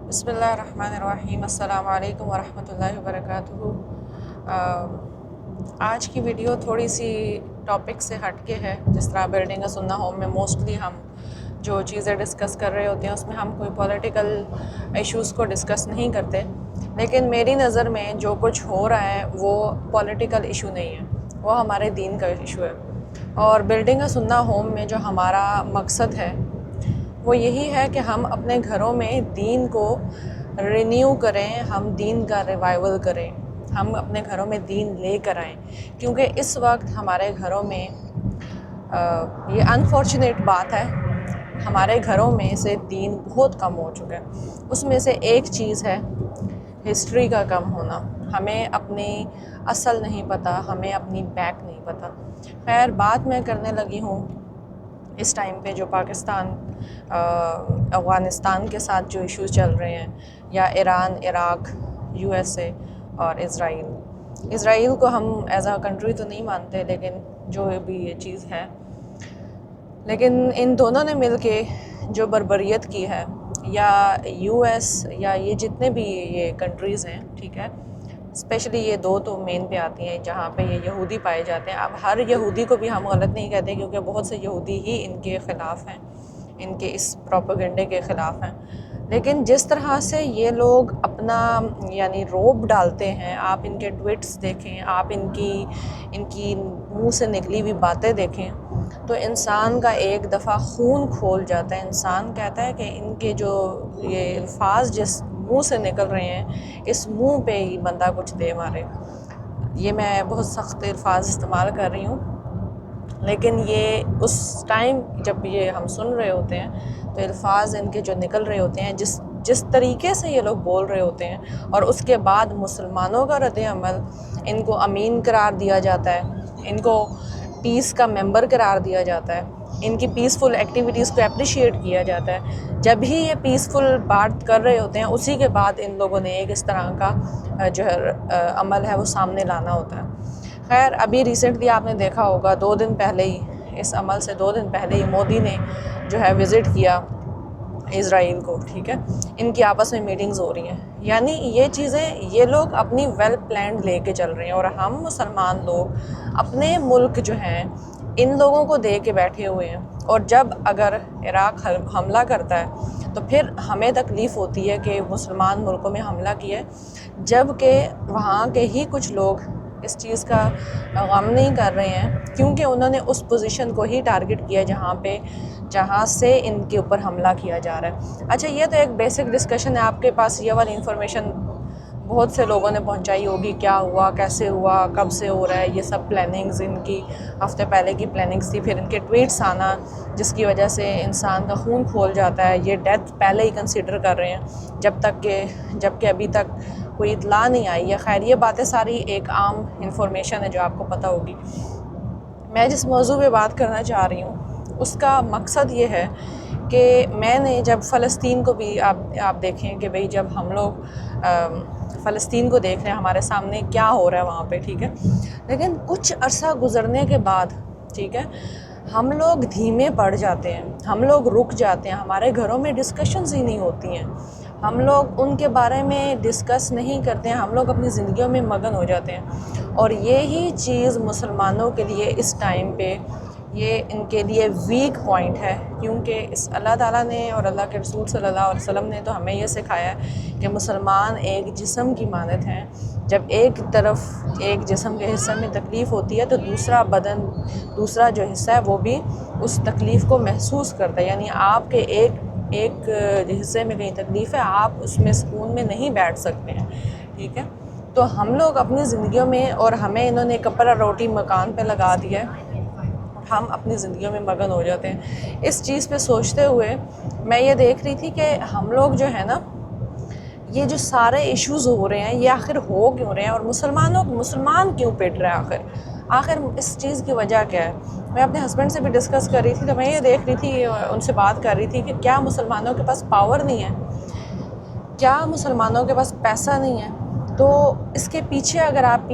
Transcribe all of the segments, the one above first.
بسم اللہ الرحمن الرحیم، السلام علیکم ورحمۃ اللہ وبرکاتہ۔ آج کی ویڈیو تھوڑی سی ٹاپک سے ہٹ کے ہے۔ جس طرح بلڈنگ سنہ ہوم میں موسٹلی ہم جو چیزیں ڈسکس کر رہے ہوتے ہیں اس میں ہم کوئی پولیٹیکل ایشوز کو ڈسکس نہیں کرتے، لیکن میری نظر میں جو کچھ ہو رہا ہے وہ پولیٹیکل ایشو نہیں ہے، وہ ہمارے دین کا ایشو ہے۔ اور بلڈنگ سنہ ہوم میں جو ہمارا مقصد ہے وہ یہی ہے کہ ہم اپنے گھروں میں دین کو رینیو کریں، ہم دین کا ریوائول کریں، ہم اپنے گھروں میں دین لے کر آئیں، کیونکہ اس وقت ہمارے گھروں میں یہ انفارچونیٹ بات ہے، ہمارے گھروں میں سے دین بہت کم ہو چکا ہے۔ اس میں سے ایک چیز ہے ہسٹری کا کم ہونا، ہمیں اپنی اصل نہیں پتہ، ہمیں اپنی بیک نہیں پتہ۔ خیر، بات میں کرنے لگی ہوں اس ٹائم پہ جو پاکستان افغانستان کے ساتھ جو ایشوز چل رہے ہیں، یا Iran, Iraq, U S A اور اسرائیل کو ہم ایز اے کنٹری تو نہیں مانتے، لیکن جو بھی یہ چیز ہے، لیکن ان دونوں نے مل کے جو بربریت کی ہے، یا یو ایس یا یہ جتنے بھی یہ کنٹریز ہیں، ٹھیک ہے، اسپیشلی یہ دو تو مین پہ آتی ہیں جہاں پہ یہ یہودی پائے جاتے ہیں۔ اب ہر یہودی کو بھی ہم غلط نہیں کہتے، کیونکہ بہت سے یہودی ہی ان کے خلاف ہیں، ان کے اس پروپیگنڈے کے خلاف ہیں، لیکن جس طرح سے یہ لوگ اپنا یعنی روب ڈالتے ہیں، آپ ان کے ٹویٹس دیکھیں، آپ ان کی منہ سے نکلی ہوئی باتیں دیکھیں، تو انسان کا ایک دفعہ خون کھول جاتا ہے۔ انسان کہتا ہے کہ ان کے جو یہ الفاظ جس منہ سے نکل رہے ہیں، اس منہ پہ ہی بندہ کچھ دے مارے۔ یہ میں بہت سخت الفاظ استعمال کر رہی ہوں، لیکن یہ اس ٹائم جب یہ ہم سن رہے ہوتے ہیں تو الفاظ ان کے جو نکل رہے ہوتے ہیں، جس طریقے سے یہ لوگ بول رہے ہوتے ہیں، اور اس کے بعد مسلمانوں کا رد عمل، ان کو امین قرار دیا جاتا ہے، ان کو پیس کا ممبر قرار دیا جاتا ہے، ان کی پیسفل ایکٹیویٹیز کو اپریشیٹ کیا جاتا ہے۔ جب ہی یہ پیسفل بات کر رہے ہوتے ہیں، اسی کے بعد ان لوگوں نے ایک اس طرح کا جو ہے عمل ہے وہ سامنے لانا ہوتا ہے۔ خیر، ابھی ریسنٹلی آپ نے دیکھا ہوگا، 2 دن پہلے ہی، اس عمل سے 2 دن پہلے ہی مودی نے جو ہے وزٹ کیا اسرائیل کو، ٹھیک ہے، ان کی آپس میں میٹنگز ہو رہی ہیں۔ یعنی یہ چیزیں یہ لوگ اپنی ویل پلانڈ لے کے چل رہے ہیں، اور ہم مسلمان لوگ اپنے ملک جو ہیں ان لوگوں کو دے کے بیٹھے ہوئے ہیں، اور جب اگر عراق حملہ کرتا ہے تو پھر ہمیں تکلیف ہوتی ہے کہ مسلمان ملکوں میں حملہ کیا ہے، جب کہ وہاں کے ہی کچھ لوگ اس چیز کا غم نہیں کر رہے ہیں، کیونکہ انہوں نے اس پوزیشن کو ہی ٹارگٹ کیا جہاں سے ان کے اوپر حملہ کیا جا رہا ہے۔ اچھا، یہ تو ایک بیسک ڈسکشن ہے، آپ کے پاس یہ والی انفارمیشن بہت سے لوگوں نے پہنچائی ہوگی، کیا ہوا، کیسے ہوا، کب سے ہو رہا ہے، یہ سب پلاننگز ان کی ہفتے پہلے کی پلاننگز تھی، پھر ان کے ٹویٹس آنا جس کی وجہ سے انسان کا خون کھول جاتا ہے۔ یہ ڈیتھ پہلے ہی کنسیڈر کر رہے ہیں جب کہ ابھی تک کوئی اطلاع نہیں آئی ہے۔ خیر، یہ باتیں ساری ایک عام انفارمیشن ہے جو آپ کو پتہ ہوگی۔ میں جس موضوع پہ بات کرنا چاہ رہی ہوں اس کا مقصد یہ ہے کہ میں نے جب فلسطین کو بھی آپ دیکھیں کہ بھئی جب ہم لوگ فلسطین کو دیکھ رہے ہیں، ہمارے سامنے کیا ہو رہا ہے وہاں پہ، ٹھیک ہے، لیکن کچھ عرصہ گزرنے کے بعد، ٹھیک ہے، ہم لوگ دھیمے پڑ جاتے ہیں، ہم لوگ رک جاتے ہیں، ہمارے گھروں میں ڈسکشنز ہی نہیں ہوتی ہیں، ہم لوگ ان کے بارے میں ڈسکس نہیں کرتے ہیں، ہم لوگ اپنی زندگیوں میں مگن ہو جاتے ہیں۔ اور یہی چیز مسلمانوں کے لیے اس ٹائم پہ یہ ان کے لیے ویک پوائنٹ ہے، کیونکہ اس اللہ تعالیٰ نے اور اللہ کے رسول صلی اللہ علیہ وسلم نے تو ہمیں یہ سکھایا ہے کہ مسلمان ایک جسم کی مانند ہیں۔ جب ایک طرف ایک جسم کے حصے میں تکلیف ہوتی ہے تو دوسرا جو حصہ ہے وہ بھی اس تکلیف کو محسوس کرتا ہے، یعنی آپ کے ایک حصے میں کہیں تکلیف ہے، آپ اس میں سکون میں نہیں بیٹھ سکتے ہیں، ٹھیک ہے۔ تو ہم لوگ اپنی زندگیوں میں، اور ہمیں انہوں نے کپڑا روٹی مکان پہ لگا دیا ہے، ہم اپنی زندگیوں میں مگن ہو جاتے ہیں۔ اس چیز پہ سوچتے ہوئے میں یہ دیکھ رہی تھی کہ ہم لوگ جو ہے نا، یہ جو سارے ایشوز ہو رہے ہیں یہ آخر ہو کیوں رہے ہیں، اور مسلمان کیوں پٹ رہے ہیں آخر اس چیز کی وجہ کیا ہے۔ میں اپنے ہسبینڈ سے بھی ڈسکس کر رہی تھی، تو میں یہ دیکھ رہی تھی، ان سے بات کر رہی تھی کہ کیا مسلمانوں کے پاس پاور نہیں ہے، کیا مسلمانوں کے پاس پیسہ نہیں ہے، تو اس کے پیچھے اگر آپ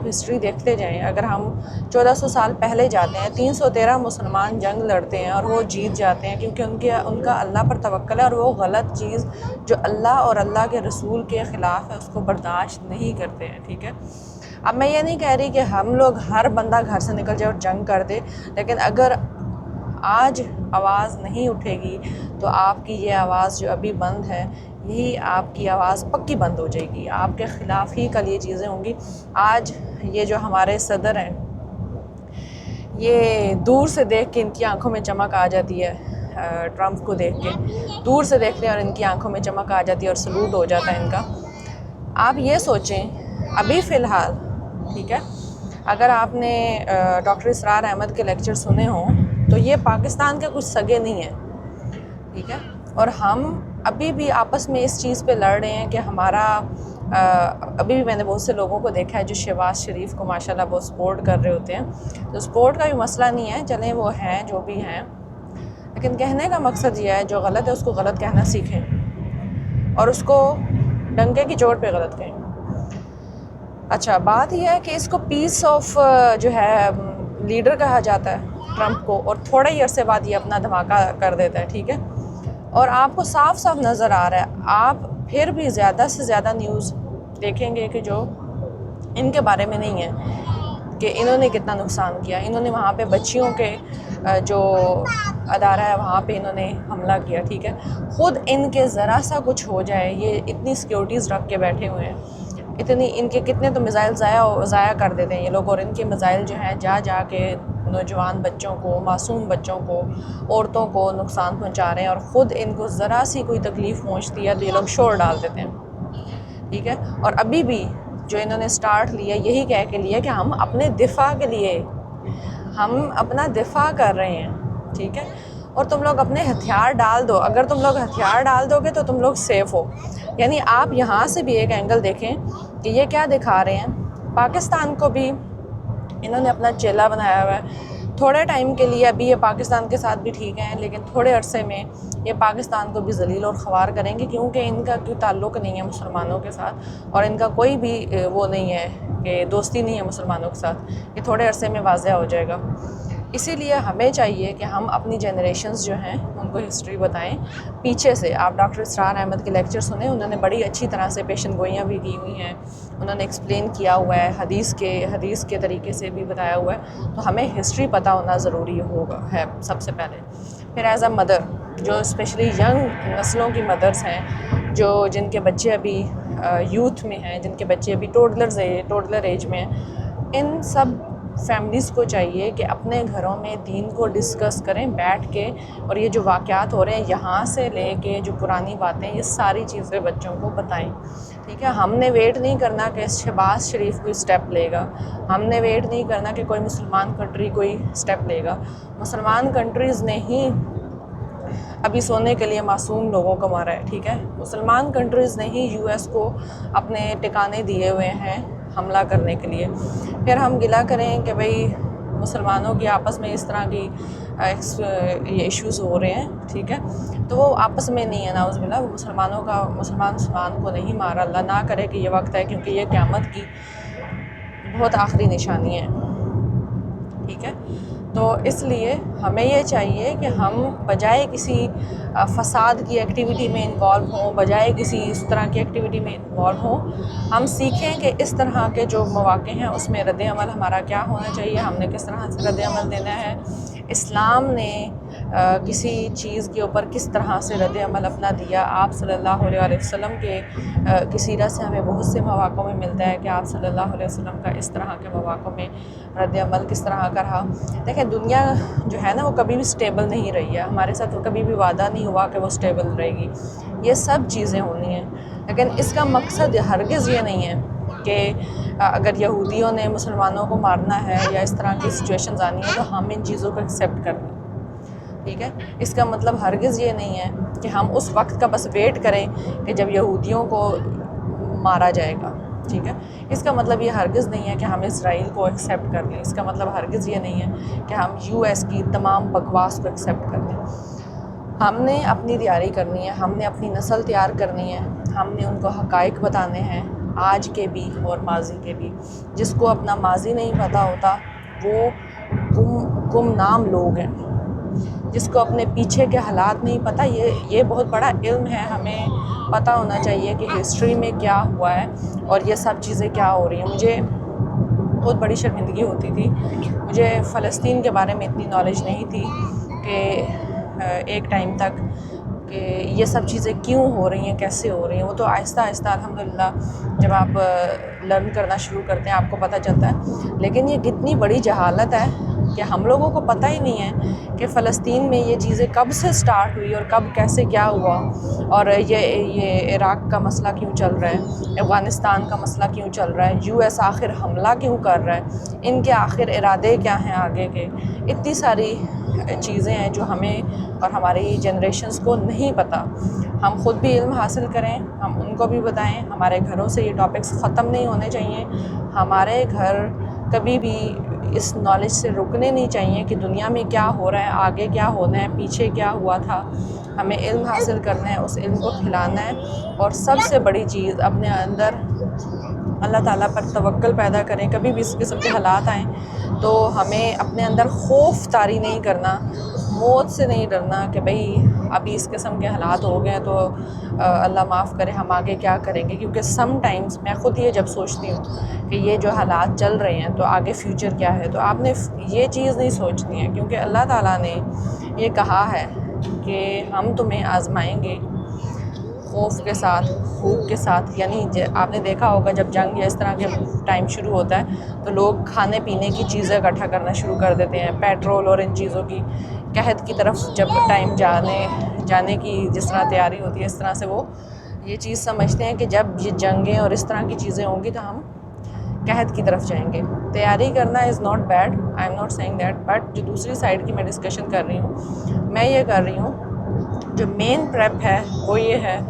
ہسٹری دیکھتے جائیں، اگر ہم 1400 سال پہلے جاتے ہیں، 313 مسلمان جنگ لڑتے ہیں اور وہ جیت جاتے ہیں، کیونکہ ان کا اللہ پر توکل ہے اور وہ غلط چیز جو اللہ اور اللہ کے رسول کے خلاف ہے اس کو برداشت نہیں کرتے ہیں، ٹھیک ہے۔ اب میں یہ نہیں کہہ رہی کہ ہم لوگ ہر بندہ گھر سے نکل جائے اور جنگ کر دے، لیکن اگر آج آواز نہیں اٹھے گی تو آپ کی یہ آواز جو ابھی بند ہے، یہی آپ کی آواز پکی بند ہو جائے گی، آپ کے خلاف ہی کل یہ چیزیں ہوں گی۔ آج یہ جو ہمارے صدر ہیں، یہ دور سے دیکھ کے ان کی آنکھوں میں چمک آ جاتی ہے، ٹرمپ کو دیکھ کے دور سے دیکھتے ہیں اور ان کی آنکھوں میں چمک آ جاتی ہے اور سلوٹ ہو جاتا ہے ان کا۔ آپ یہ سوچیں ابھی فی الحال، ٹھیک ہے، اگر آپ نے ڈاکٹر اسرار احمد کے لیکچر سنے ہوں تو یہ پاکستان کے کچھ سگے نہیں ہیں، ٹھیک ہے، اور ہم ابھی بھی آپس میں اس چیز پہ لڑ رہے ہیں کہ ہمارا ابھی بھی میں نے بہت سے لوگوں کو دیکھا ہے جو شہباز شریف کو ماشاءاللہ بہت سپورٹ کر رہے ہوتے ہیں، تو سپورٹ کا بھی مسئلہ نہیں ہے، چلیں وہ ہیں جو بھی ہیں، لیکن کہنے کا مقصد یہ ہے جو غلط ہے اس کو غلط کہنا سیکھیں اور اس کو ڈنکے کی چوٹ پہ غلط کہیں۔ اچھا، بات یہ ہے کہ اس کو پیس آف جو ہے لیڈر کہا جاتا ہے ٹرمپ کو، اور تھوڑے ہی عرصے بعد یہ اپنا دھماکہ کر دیتا ہے، ٹھیک ہے، اور آپ کو صاف صاف نظر آ رہا ہے، آپ پھر بھی زیادہ سے زیادہ نیوز دیکھیں گے کہ جو ان کے بارے میں نہیں ہے کہ انہوں نے کتنا نقصان کیا، انہوں نے وہاں پہ بچیوں کے جو ادارہ ہے وہاں پہ انہوں نے حملہ کیا، ٹھیک ہے، خود ان کے ذرا سا کچھ ہو جائے، یہ اتنی سیکیورٹیز رکھ کے بیٹھے ہوئے ہیں، اتنی ان کے کتنے تو میزائل ضائع کر دیتے ہیں یہ لوگ، اور ان کے میزائل جو ہیں جا کے نوجوان بچوں کو، معصوم بچوں کو، عورتوں کو نقصان پہنچا رہے ہیں، اور خود ان کو ذرا سی کوئی تکلیف پہنچتی ہے تو یہ لوگ شور ڈال دیتے ہیں، ٹھیک ہے، اور ابھی بھی جو انہوں نے سٹارٹ لیا یہی کہہ کے لیا کہ ہم اپنے دفاع کے لیے، ہم اپنا دفاع کر رہے ہیں، ٹھیک ہے، اور تم لوگ اپنے ہتھیار ڈال دو، اگر تم لوگ ہتھیار ڈال دو گے تو تم لوگ سیف ہو۔ یعنی آپ یہاں سے بھی ایک اینگل دیکھیں کہ یہ کیا دکھا رہے ہیں، پاکستان کو بھی انہوں نے اپنا چیلا بنایا ہوا ہے، تھوڑے ٹائم کے لیے ابھی یہ پاکستان کے ساتھ بھی ٹھیک ہیں، لیکن تھوڑے عرصے میں یہ پاکستان کو بھی ذلیل اور خوار کریں گے، کیونکہ ان کا کوئی تعلق نہیں ہے مسلمانوں کے ساتھ، اور ان کا کوئی بھی وہ نہیں ہے کہ دوستی نہیں ہے مسلمانوں کے ساتھ، یہ تھوڑے عرصے میں واضح ہو جائے گا۔ اسی لیے ہمیں چاہیے کہ ہم اپنی جنریشنز جو ہیں ان کو ہسٹری بتائیں پیچھے سے۔ آپ ڈاکٹر اسرار احمد کے لیکچر سنیں، انہوں نے بڑی اچھی طرح سے پیشن گوئیاں بھی کی ہوئی ہیں، انہوں نے ایکسپلین کیا ہوا ہے، حدیث کے طریقے سے بھی بتایا ہوا ہے، تو ہمیں ہسٹری پتہ ہونا ضروری ہے سب سے پہلے۔ پھر ایز اے مدر، جو اسپیشلی ینگ نسلوں کی مدرس ہیں، جن کے بچے ابھی یوتھ میں ہیں، جن کے بچے ابھی ٹوڈلر ایج میں ہیں، ان سب فیملیز کو چاہیے کہ اپنے گھروں میں دین کو ڈسکس کریں بیٹھ کے، اور یہ جو واقعات ہو رہے ہیں یہاں سے لے کے جو پرانی باتیں، یہ ساری چیزیں بچوں کو بتائیں، ٹھیک ہے۔ ہم نے ویٹ نہیں کرنا کہ شہباز شریف کوئی سٹیپ لے گا، ہم نے ویٹ نہیں کرنا کہ کوئی مسلمان کنٹری کوئی سٹیپ لے گا، مسلمان کنٹریز نے ہی ابھی سونے کے لیے معصوم لوگوں کو مارا ہے، ٹھیک ہے، مسلمان کنٹریز نے ہی یو ایس کو اپنے ٹھکانے دیے ہوئے ہیں حملہ کرنے کے لیے۔ پھر ہم گلہ کریں کہ بھئی مسلمانوں کی آپس میں اس طرح کی یہ ایشوز ہو رہے ہیں، ٹھیک ہے، تو وہ آپس میں نہیں ہے، نعوذ باللہ، وہ مسلمان کو نہیں مارا، اللہ نہ کرے کہ یہ وقت ہے، کیونکہ یہ قیامت کی بہت آخری نشانی ہے، ٹھیک ہے۔ تو اس لیے ہمیں یہ چاہیے کہ ہم بجائے کسی فساد کی ایکٹیویٹی میں انوالو ہوں، بجائے کسی اس طرح کی ایکٹیویٹی میں انوالو ہوں، ہم سیکھیں کہ اس طرح کے جو مواقع ہیں اس میں رد عمل ہمارا کیا ہونا چاہیے، ہم نے کس طرح سے رد عمل دینا ہے، اسلام نے کسی چیز کے اوپر کس طرح سے رد عمل اپنا دیا، آپ صلی اللہ علیہ وسلم کے کی سیرت سے ہمیں بہت سے مواقع میں ملتا ہے کہ آپ صلی اللہ علیہ وسلم کا اس طرح کے مواقع میں رد عمل کس طرح کا رہا۔ دیکھیں دنیا جو ہے نا وہ کبھی بھی سٹیبل نہیں رہی ہے، ہمارے ساتھ کبھی بھی وعدہ نہیں ہوا کہ وہ سٹیبل رہے گی، یہ سب چیزیں ہونی ہیں، لیکن اس کا مقصد ہرگز یہ نہیں ہے کہ اگر یہودیوں نے مسلمانوں کو مارنا ہے یا اس طرح کی سچویشنز آنی ہے تو ہم ان چیزوں کو ایکسیپٹ کر لیں، ٹھیک ہے۔ اس کا مطلب ہرگز یہ نہیں ہے کہ ہم اس وقت کا بس ویٹ کریں کہ جب یہودیوں کو مارا جائے گا، ٹھیک ہے۔ اس کا مطلب یہ ہرگز نہیں ہے کہ ہم اسرائیل کو ایکسیپٹ کر لیں، اس کا مطلب ہرگز یہ نہیں ہے کہ ہم یو ایس کی تمام بکواس کو ایکسیپٹ کر لیں۔ ہم نے اپنی تیاری کرنی ہے، ہم نے اپنی نسل تیار کرنی ہے، ہم نے ان کو حقائق بتانے ہیں، آج کے بھی اور ماضی کے بھی. جس کو اپنا ماضی نہیں پتہ ہوتا وہ گمنام لوگ ہیں. جس کو اپنے پیچھے کے حالات نہیں پتہ، یہ بہت بڑا علم ہے. ہمیں پتہ ہونا چاہیے کہ ہسٹری میں کیا ہوا ہے اور یہ سب چیزیں کیا ہو رہی ہیں. مجھے بہت بڑی شرمندگی ہوتی تھی، مجھے فلسطین کے بارے میں اتنی نالج نہیں تھی کہ ایک ٹائم تک کہ یہ سب چیزیں کیوں ہو رہی ہیں، کیسے ہو رہی ہیں. وہ تو آہستہ آہستہ الحمدللہ جب آپ لرن کرنا شروع کرتے ہیں آپ کو پتہ چلتا ہے. لیکن یہ کتنی بڑی جہالت ہے کہ ہم لوگوں کو پتہ ہی نہیں ہے کہ فلسطین میں یہ چیزیں کب سے سٹارٹ ہوئی اور کب کیسے کیا ہوا، اور یہ عراق کا مسئلہ کیوں چل رہا ہے، افغانستان کا مسئلہ کیوں چل رہا ہے، US آخر حملہ کیوں کر رہا ہے، ان کے آخر ارادے کیا ہیں آگے کے. اتنی ساری چیزیں ہیں جو ہمیں اور ہماری جنریشنز کو نہیں پتہ. ہم خود بھی علم حاصل کریں، ہم ان کو بھی بتائیں. ہمارے گھروں سے یہ ٹاپکس ختم نہیں ہونے چاہیے. ہمارے گھر کبھی بھی اس نالج سے رکنے نہیں چاہیے کہ دنیا میں کیا ہو رہا ہے، آگے کیا ہونا ہے، پیچھے کیا ہوا تھا. ہمیں علم حاصل کرنا ہے، اس علم کو پھیلانا ہے، اور سب سے بڑی چیز اپنے اندر اللہ تعالیٰ پر توکل پیدا کریں. کبھی بھی اس قسم کے حالات آئیں تو ہمیں اپنے اندر خوف طاری نہیں کرنا، موت سے نہیں ڈرنا کہ بھئی ابھی اس قسم کے حالات ہو گئے تو اللہ معاف کرے ہم آگے کیا کریں گے. کیونکہ سم ٹائمز میں خود یہ جب سوچتی ہوں کہ یہ جو حالات چل رہے ہیں تو آگے فیوچر کیا ہے، تو آپ نے یہ چیز نہیں سوچنی ہے. کیونکہ اللہ تعالیٰ نے یہ کہا ہے کہ ہم تمہیں آزمائیں گے خوف کے ساتھ، بھوک کے ساتھ. یعنی آپ نے دیکھا ہوگا جب جنگ یا اس طرح کے ٹائم شروع ہوتا ہے تو لوگ کھانے پینے کی چیزیں اکٹھا کرنا شروع کر دیتے ہیں، پیٹرول اور ان چیزوں کی. قحط کی طرف جب ٹائم جانے کی جس طرح تیاری ہوتی ہے، اس طرح سے وہ یہ چیز سمجھتے ہیں کہ جب یہ جنگیں اور اس طرح کی چیزیں ہوں گی تو ہم قحط کی طرف جائیں گے. تیاری کرنا is not bad, I am not seeing that. But جو دوسری سائڈ کی میں ڈسکشن کر رہی ہوں، میں یہ کر رہی ہوں جو مین پریپ ہے وہ یہ ہے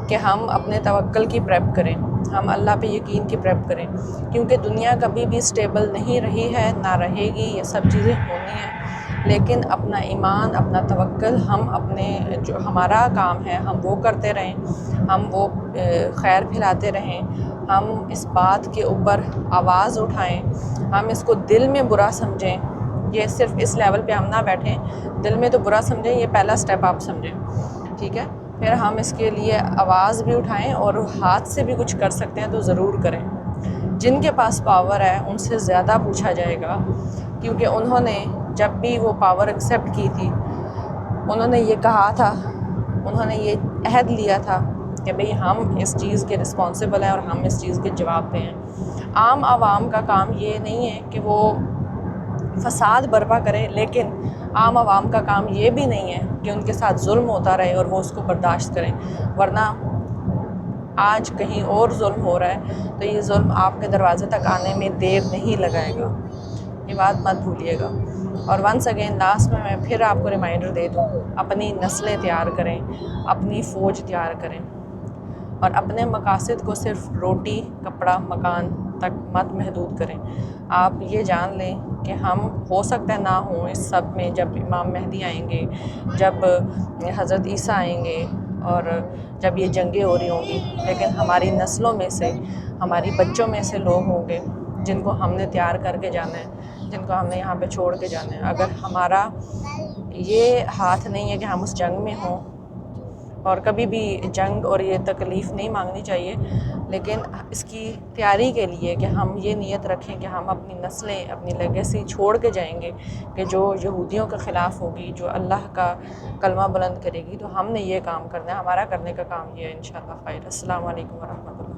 کہ ہم اپنے توکل کی پریپ کریں، ہم اللہ پہ یقین کی پریپ کریں. کیونکہ دنیا کبھی بھی اسٹیبل نہیں رہی ہے، نہ رہے گی. یہ سب چیزیں ہونی ہیں، لیکن اپنا ایمان، اپنا توکل، ہم اپنے جو ہمارا کام ہے ہم وہ کرتے رہیں، ہم وہ خیر پھیلاتے رہیں. ہم اس بات کے اوپر آواز اٹھائیں، ہم اس کو دل میں برا سمجھیں. یہ صرف اس لیول پہ ہم نہ بیٹھیں دل میں تو برا سمجھیں، یہ پہلا سٹیپ آپ سمجھیں، ٹھیک ہے. پھر ہم اس کے لیے آواز بھی اٹھائیں اور ہاتھ سے بھی کچھ کر سکتے ہیں تو ضرور کریں. جن کے پاس پاور ہے ان سے زیادہ پوچھا جائے گا، کیونکہ انہوں نے جب بھی وہ پاور ایکسیپٹ کی تھی انہوں نے یہ کہا تھا، انہوں نے یہ عہد لیا تھا کہ بھئی ہم اس چیز کے رسپانسبل ہیں اور ہم اس چیز کے جواب دیں. عام عوام کا کام یہ نہیں ہے کہ وہ فساد برپا کرے، لیکن عام عوام کا کام یہ بھی نہیں ہے کہ ان کے ساتھ ظلم ہوتا رہے اور وہ اس کو برداشت کریں. ورنہ آج کہیں اور ظلم ہو رہا ہے تو یہ ظلم آپ کے دروازے تک آنے میں دیر نہیں لگائے گا. یہ بات مت بھولیے گا. اور ونس اگین لاسٹ میں پھر آپ کو ریمائنڈر دے دوں، اپنی نسلیں تیار کریں، اپنی فوج تیار کریں، اور اپنے مقاصد کو صرف روٹی، کپڑا، مکان تک مت محدود کریں. آپ یہ جان لیں کہ ہم ہو سکتا ہے نہ ہوں اس سب میں جب امام مہدی آئیں گے، جب حضرت عیسیٰ آئیں گے، اور جب یہ جنگیں ہو رہی ہوں گی، لیکن ہماری نسلوں میں سے، ہماری بچوں میں سے لوگ ہوں گے جن کو ہم نے تیار کر کے جانا ہے، جن کو ہم نے یہاں پہ چھوڑ کے جانا ہے. اگر ہمارا یہ ہاتھ نہیں ہے کہ ہم اس جنگ میں ہوں، اور کبھی بھی جنگ اور یہ تکلیف نہیں مانگنی چاہیے، لیکن اس کی تیاری کے لیے کہ ہم یہ نیت رکھیں کہ ہم اپنی نسلیں، اپنی لیگیسی چھوڑ کے جائیں گے کہ جو یہودیوں کے خلاف ہوگی، جو اللہ کا کلمہ بلند کرے گی. تو ہم نے یہ کام کرنا ہے، ہمارا کرنے کا کام یہ ہے. انشاءاللہ خیر. السلام علیکم ورحمۃ اللہ.